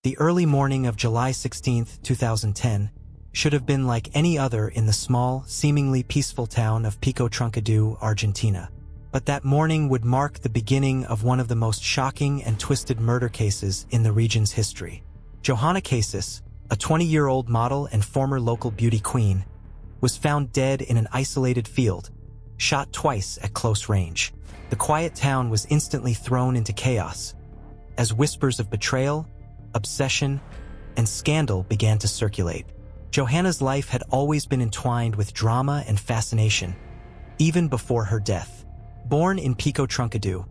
The early morning of July 16, 2010, should have been like any other in the small, seemingly peaceful town of Pico Truncadue, Argentina. But that morning would mark the beginning of one of the most shocking and twisted murder cases in the region's history. Johanna Cases, a 20-year-old model and former local beauty queen, was found dead in an isolated field, shot twice at close range. The quiet town was instantly thrown into chaos, as whispers of betrayal, obsession, and scandal began to circulate. Johanna's life had always been entwined with drama and fascination, even before her death. Born in Pico Truncadue,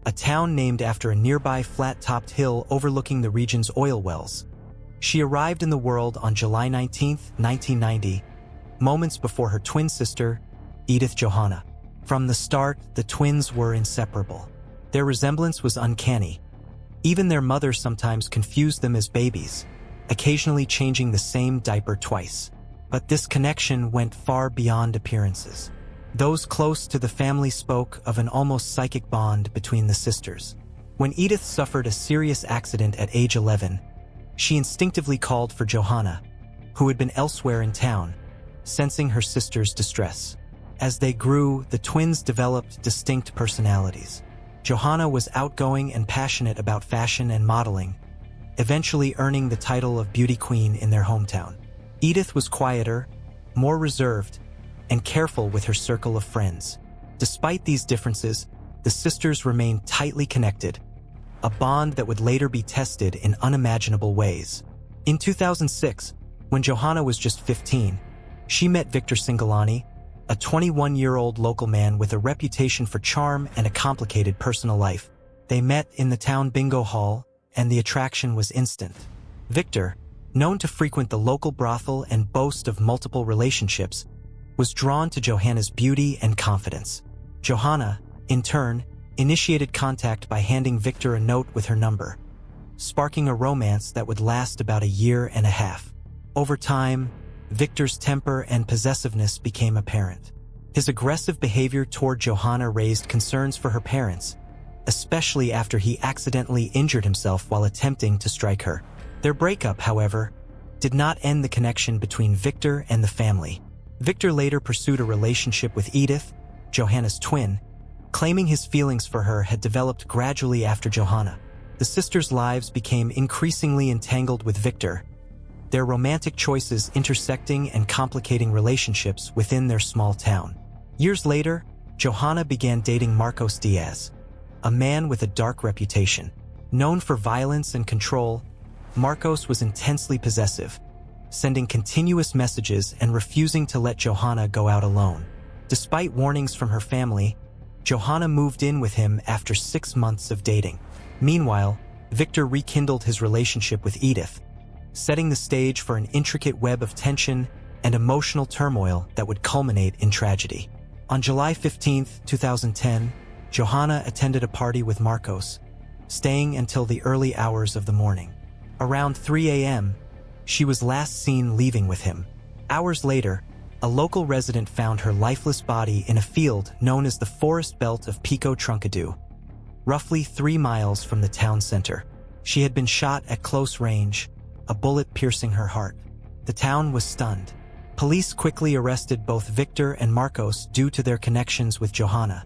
a town named after a nearby flat-topped hill overlooking the region's oil wells, she arrived in the world on July 19, 1990, moments before her twin sister, Edith Johanna. From the start, the twins were inseparable. Their resemblance was uncanny. Even their mother sometimes confused them as babies, occasionally changing the same diaper twice. But this connection went far beyond appearances. Those close to the family spoke of an almost psychic bond between the sisters. When Edith suffered a serious accident at age 11, she instinctively called for Johanna, who had been elsewhere in town, sensing her sister's distress. As they grew, the twins developed distinct personalities. Johanna was outgoing and passionate about fashion and modeling, eventually earning the title of beauty queen in their hometown. Edith was quieter, more reserved, and careful with her circle of friends. Despite these differences, the sisters remained tightly connected, a bond that would later be tested in unimaginable ways. In 2006, when Johanna was just 15, she met Victor Cingolani, a 21-year-old local man with a reputation for charm and a complicated personal life. They met in the town bingo hall, and the attraction was instant. Victor, known to frequent the local brothel and boast of multiple relationships, was drawn to Johanna's beauty and confidence. Johanna, in turn, initiated contact by handing Victor a note with her number, sparking a romance that would last about a year and a half. Over time, Victor's temper and possessiveness became apparent. His aggressive behavior toward Johanna raised concerns for her parents, especially after he accidentally injured himself while attempting to strike her. Their breakup, however, did not end the connection between Victor and the family. Victor later pursued a relationship with Edith, Johanna's twin, claiming his feelings for her had developed gradually after Johanna. The sisters' lives became increasingly entangled with Victor, their romantic choices intersecting and complicating relationships within their small town. Years later, Johanna began dating Marcos Diaz, a man with a dark reputation. Known for violence and control, Marcos was intensely possessive, sending continuous messages and refusing to let Johanna go out alone. Despite warnings from her family, Johanna moved in with him after 6 months of dating. Meanwhile, Victor rekindled his relationship with Edith, setting the stage for an intricate web of tension and emotional turmoil that would culminate in tragedy. On July 15, 2010, Johanna attended a party with Marcos, staying until the early hours of the morning. Around 3 a.m., she was last seen leaving with him. Hours later, a local resident found her lifeless body in a field known as the Forest Belt of Pico Truncadue, roughly 3 miles from the town center. She had been shot at close range, a bullet piercing her heart. The town was stunned. Police quickly arrested both Victor and Marcos due to their connections with Johanna,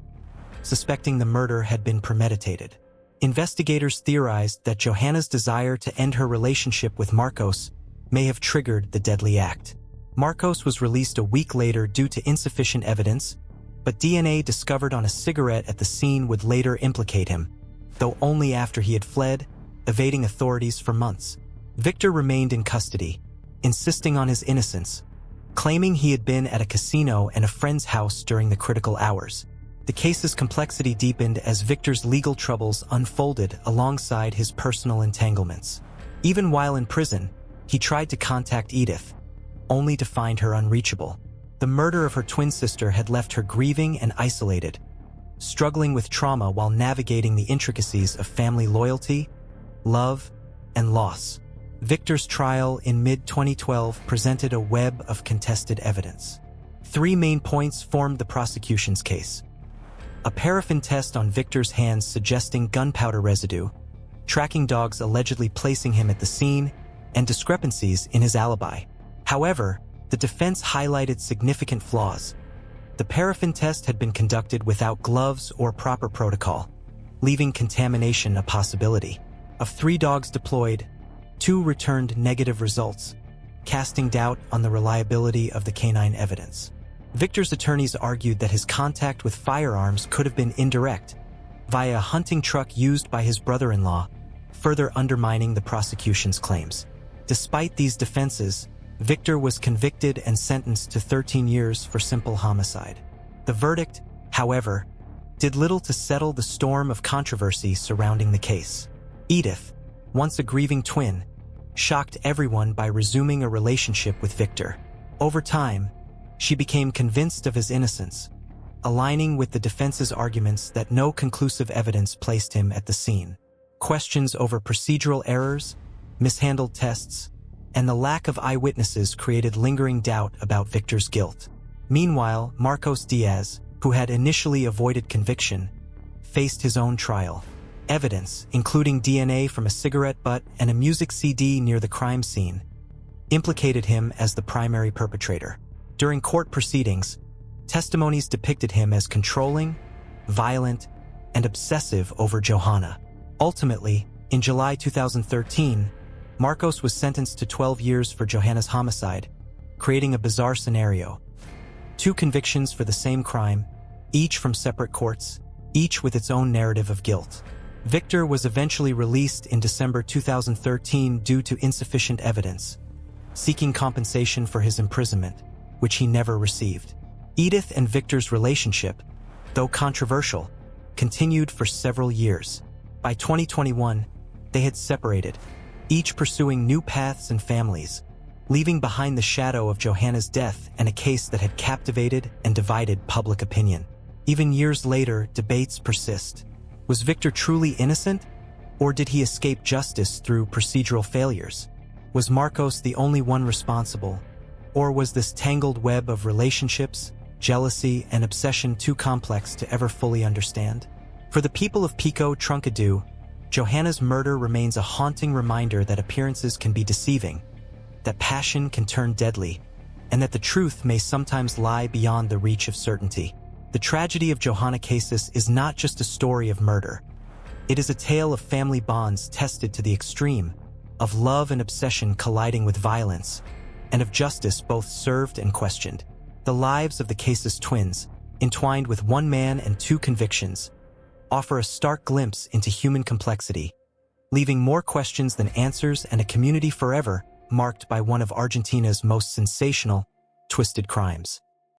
suspecting the murder had been premeditated. Investigators theorized that Johanna's desire to end her relationship with Marcos may have triggered the deadly act. Marcos was released a week later due to insufficient evidence, but DNA discovered on a cigarette at the scene would later implicate him, though only after he had fled, evading authorities for months. Victor remained in custody, insisting on his innocence, claiming he had been at a casino and a friend's house during the critical hours. The case's complexity deepened as Victor's legal troubles unfolded alongside his personal entanglements. Even while in prison, he tried to contact Edith, only to find her unreachable. The murder of her twin sister had left her grieving and isolated, struggling with trauma while navigating the intricacies of family loyalty, love, and loss. Victor's trial in mid-2012 presented a web of contested evidence. 3 main points formed the prosecution's case: a paraffin test on Victor's hands suggesting gunpowder residue, tracking dogs allegedly placing him at the scene, and discrepancies in his alibi. However, the defense highlighted significant flaws. The paraffin test had been conducted without gloves or proper protocol, leaving contamination a possibility. Of 3 dogs deployed, 2 returned negative results, casting doubt on the reliability of the canine evidence. Victor's attorneys argued that his contact with firearms could have been indirect, via a hunting truck used by his brother-in-law, further undermining the prosecution's claims. Despite these defenses, Victor was convicted and sentenced to 13 years for simple homicide. The verdict, however, did little to settle the storm of controversy surrounding the case. Edith, once a grieving twin, shocked everyone by resuming a relationship with Victor. Over time, she became convinced of his innocence, aligning with the defense's arguments that no conclusive evidence placed him at the scene. Questions over procedural errors, mishandled tests, and the lack of eyewitnesses created lingering doubt about Victor's guilt. Meanwhile, Marcos Diaz, who had initially avoided conviction, faced his own trial. Evidence, including DNA from a cigarette butt and a music CD near the crime scene, implicated him as the primary perpetrator. During court proceedings, testimonies depicted him as controlling, violent, and obsessive over Johanna. Ultimately, in July 2013, Marcos was sentenced to 12 years for Johanna's homicide, creating a bizarre scenario. 2 convictions for the same crime, each from separate courts, each with its own narrative of guilt. Victor was eventually released in December 2013 due to insufficient evidence, seeking compensation for his imprisonment, which he never received. Edith and Victor's relationship, though controversial, continued for several years. By 2021, they had separated, each pursuing new paths and families, leaving behind the shadow of Johanna's death and a case that had captivated and divided public opinion. Even years later, debates persist. Was Victor truly innocent, or did he escape justice through procedural failures? Was Marcos the only one responsible, or was this tangled web of relationships, jealousy, and obsession too complex to ever fully understand? For the people of Pico Truncadue, Johanna's murder remains a haunting reminder that appearances can be deceiving, that passion can turn deadly, and that the truth may sometimes lie beyond the reach of certainty. The tragedy of Johanna Casis is not just a story of murder. It is a tale of family bonds tested to the extreme, of love and obsession colliding with violence, and of justice both served and questioned. The lives of the Casis twins, entwined with 1 man and 2 convictions, offer a stark glimpse into human complexity, leaving more questions than answers and a community forever marked by one of Argentina's most sensational, twisted crimes.